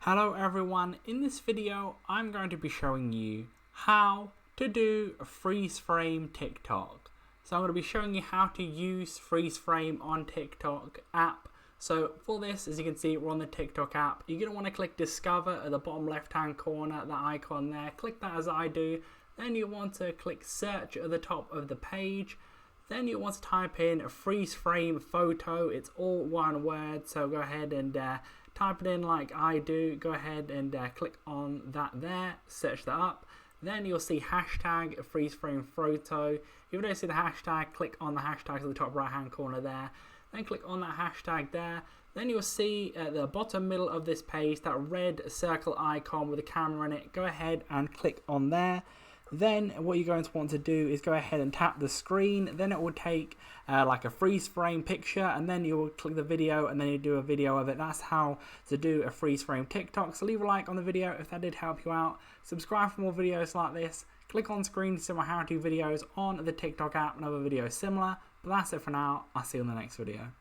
Hello everyone, in this video I'm going to be showing you how to do a freeze frame TikTok. So I'm going to be showing you how to use freeze frame on TikTok app. So for this, as you can see, we're on the TikTok app. You're going to want to click discover at the bottom left hand corner, that icon there. Click that as I do. Then you want to click search at the top of the page. Then you want to type in a freeze frame photo. It's all one word, so go ahead and type it in like I do. Go ahead and click on that there, search that up. Then you'll see hashtag freeze frame photo. If you don't see the hashtag, click on the hashtag at the top right hand corner there. Then click on that hashtag there. Then you'll see at the bottom middle of this page that red circle icon with a camera in it. Go ahead and click on there. Then what you're going to want to do is go ahead and tap the screen. Then it will take like a freeze frame picture, and then you will click the video and then you do a video of it. That's how to do a freeze frame TikTok. So leave a like on the video if that did help you out. Subscribe for more videos like this. Click on screen to see my how-to videos on the TikTok app and other videos similar. But that's it for now. I'll see you in the next video.